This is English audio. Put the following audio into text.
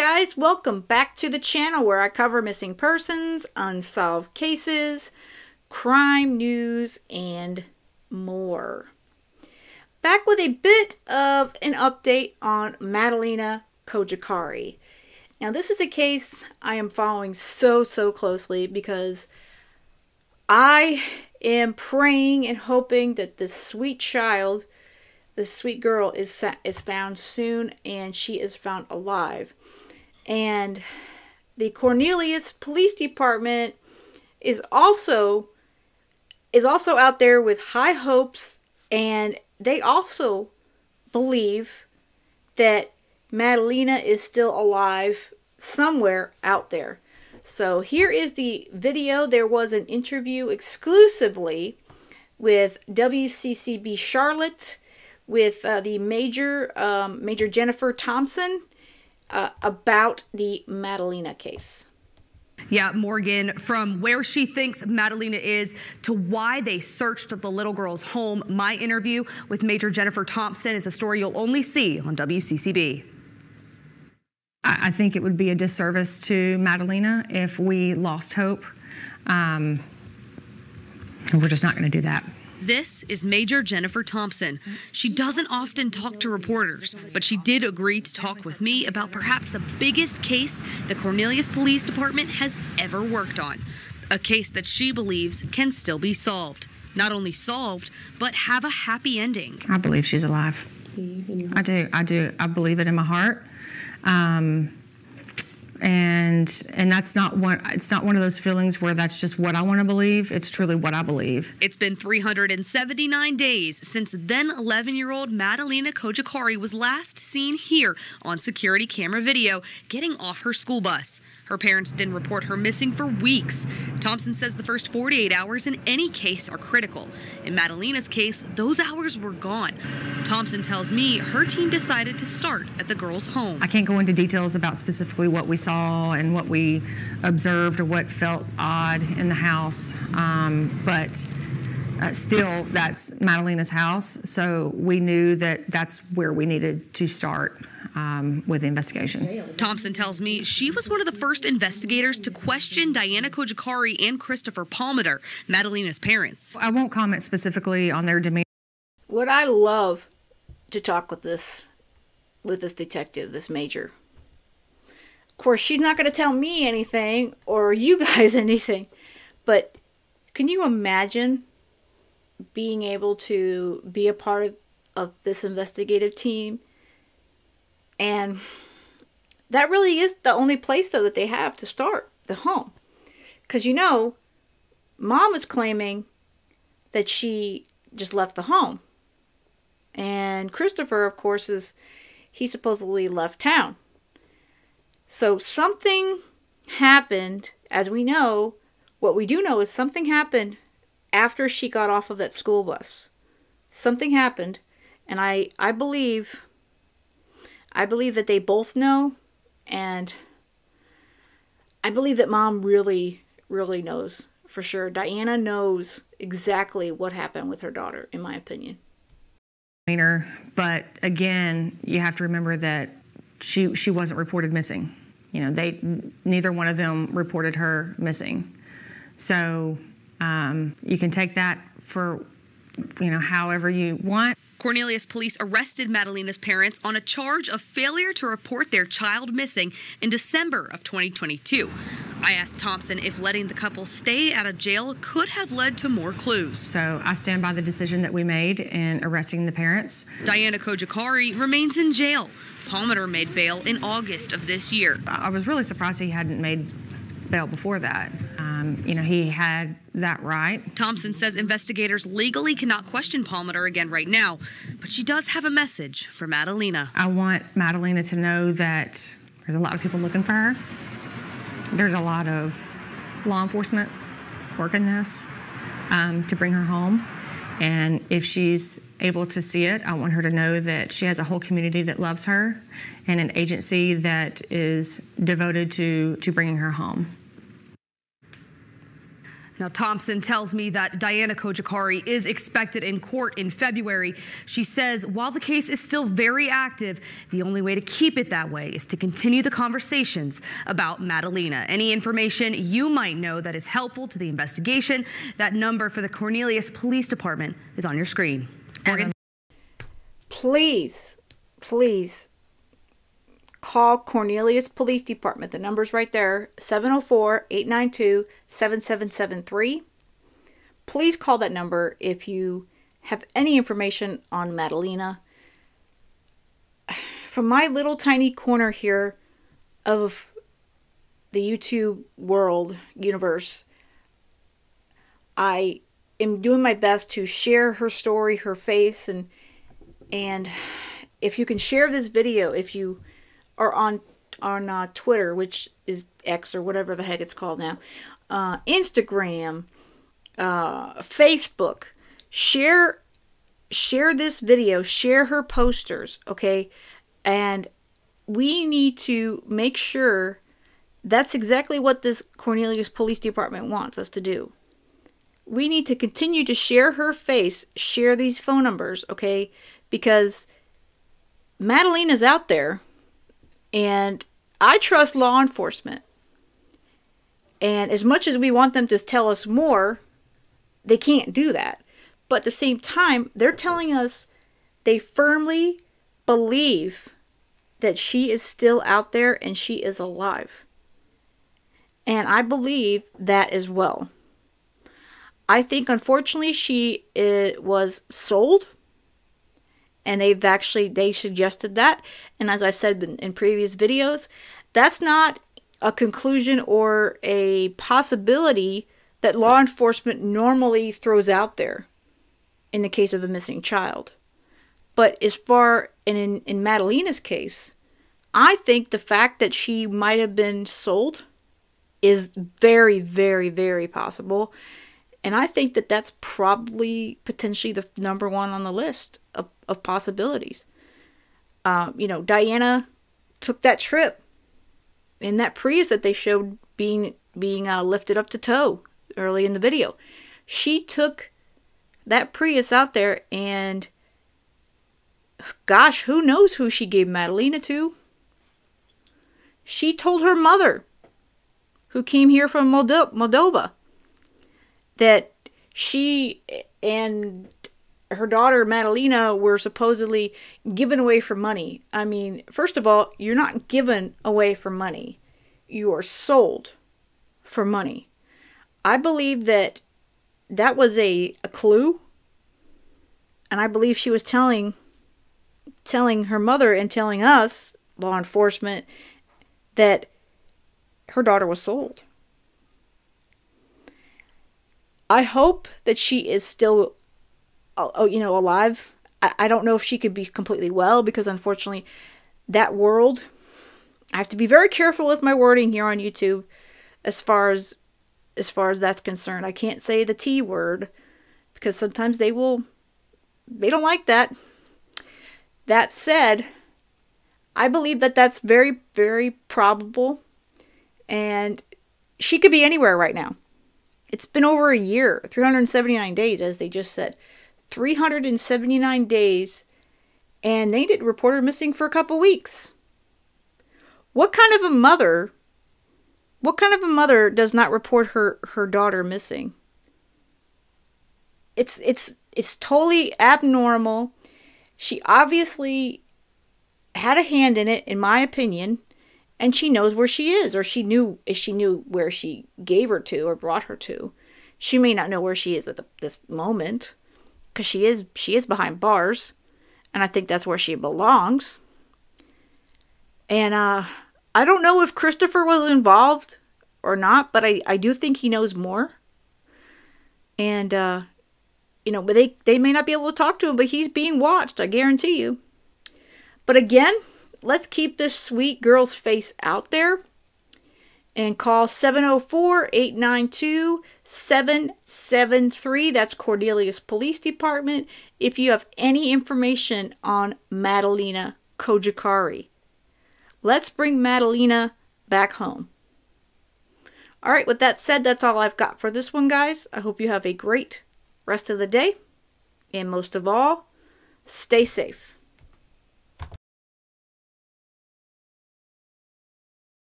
guys, welcome back to the channel where I cover missing persons, unsolved cases, crime news, and more. Back with a bit of an update on Madaline Cojocari. Now this is a case I am following so closely because I am praying and hoping that this sweet child, this sweet girl is found soon, and she is found alive. And the Cornelius Police Department is also out there with high hopes, and they also believe that Madalina is still alive somewhere out there. So here is the video. There was an interview exclusively with WCCB Charlotte with the Major Jennifer Thompson about the Madalina case. Yeah, Morgan, from where she thinks Madalina is to why they searched the little girl's home. My interview with Major Jennifer Thompson is a story you'll only see on WCCB. I think it would be a disservice to Madalina if we lost hope. We're just not going to do that. This is Major Jennifer Thompson. She doesn't often talk to reporters, but she did agree to talk with me about perhaps the biggest case the Cornelius Police Department has ever worked on. A case that she believes can still be solved. Not only solved, but have a happy ending. I believe she's alive. I do. I believe it in my heart. And that's not one, it's not one of those feelings where that's just what I want to believe. It's truly what I believe. It's been 379 days since then 11-year-old Madaline Cojocari was last seen here on security camera video getting off her school bus. Her parents didn't report her missing for weeks. Thompson says the first 48 hours in any case are critical. In Madalina's case, those hours were gone. Thompson tells me her team decided to start at the girl's home. I can't go into details about specifically what we saw and what we observed or what felt odd in the house, but still, that's Madalina's house, so we knew that that's where we needed to start with the investigation. Thompson tells me she was one of the first investigators to question Diana Cojocari and Christopher Palmer, Madalina's parents. I won't comment specifically on their demeanor. What I love to talk with this detective, this major. Of course, she's not going to tell me anything or you guys anything, but can you imagine being able to be a part of this investigative team? And that really is the only place, though, that they have to start, the home. Because, you know, Mom is claiming that she just left the home. And Christopher, of course, he supposedly left town. So something happened, as we know. What we do know is something happened after she got off of that school bus. Something happened, and I believe that they both know, and I believe that Mom really knows for sure. Diana knows exactly what happened with her daughter, in my opinion. But again, you have to remember that she wasn't reported missing. You know, neither one of them reported her missing. So you can take that for, you know, however you want. Cornelius police arrested Madalina's parents on a charge of failure to report their child missing in December of 2022. I asked Thompson if letting the couple stay out of jail could have led to more clues. So I stand by the decision that we made in arresting the parents. Diana Cojocari remains in jail. Palmer made bail in August of this year. I was really surprised he hadn't made bail before that. You know, he had that right. Thompson says investigators legally cannot question Palmer again right now, but she does have a message for Madalina. I want Madalina to know that there's a lot of people looking for her. There's a lot of law enforcement working this to bring her home. And if she's able to see it, I want her to know that she has a whole community that loves her and an agency that is devoted to bringing her home. Now, Thompson tells me that Diana Cojocari is expected in court in February. She says while the case is still very active, the only way to keep it that way is to continue the conversations about Madalina. Any information you might know that is helpful to the investigation, that number for the Cornelius Police Department is on your screen. Morgan? Please call Cornelius Police Department. The number's right there, 704-892-7773. Please call that number if you have any information on Madalina. From my little tiny corner here of the YouTube universe, I am doing my best to share her story, her face, and if you can share this video, if you are on Twitter, which is X or whatever the heck it's called now, Instagram, Facebook, share this video, share her posters, okay? And we need to make sure that's exactly what this Cornelius Police Department wants us to do. We need to continue to share her face, share these phone numbers, okay? Because Madalina's out there, and I trust law enforcement. And as much as we want them to tell us more, they can't do that. But at the same time, they're telling us they firmly believe that she is still out there and she is alive. And I believe that as well. I think, unfortunately, she was sold. And they suggested that. And as I've said in previous videos, that's not a conclusion or a possibility that law enforcement normally throws out there in the case of a missing child. But as far in Madalina's case, I think the fact that she might have been sold is very, very, very possible. And I think that that's probably potentially the number one on the list of possibilities. Diana took that trip in that Prius that they showed being lifted up to tow early in the video. She took that Prius out there, and gosh, who knows who she gave Madalina to? She told her mother, who came here from Moldova, that she and her daughter Madalina were supposedly given away for money. I mean, first of all, you're not given away for money. You are sold for money. I believe that was a clue. And I believe she was telling her mother and telling us, law enforcement, that her daughter was sold. I hope that she is still, alive. I don't know if she could be completely well, because unfortunately that world, I have to be very careful with my wording here on YouTube as far as that's concerned. I can't say the T word because sometimes they don't like that. That said, I believe that that's very, very probable, and she could be anywhere right now. It's been over a year, 379 days, as they just said. 379 days, and they didn't report her missing for a couple weeks. What kind of a mother does not report her daughter missing? It's totally abnormal. She obviously had a hand in it, in my opinion, and she knows where she is, or she knew where she gave her to or brought her to. She may not know where she is at this moment, because she is behind bars, and I think that's where she belongs. And I don't know if Christopher was involved or not, but I do think he knows more. And but they may not be able to talk to him, but he's being watched, I guarantee you. But again, let's keep this sweet girl's face out there and call 704-892-7773. That's Cornelius Police Department if you have any information on Madaline Cojocari. Let's bring Madalina back home. All right, with that said, that's all I've got for this one, guys. I hope you have a great rest of the day. And most of all, stay safe.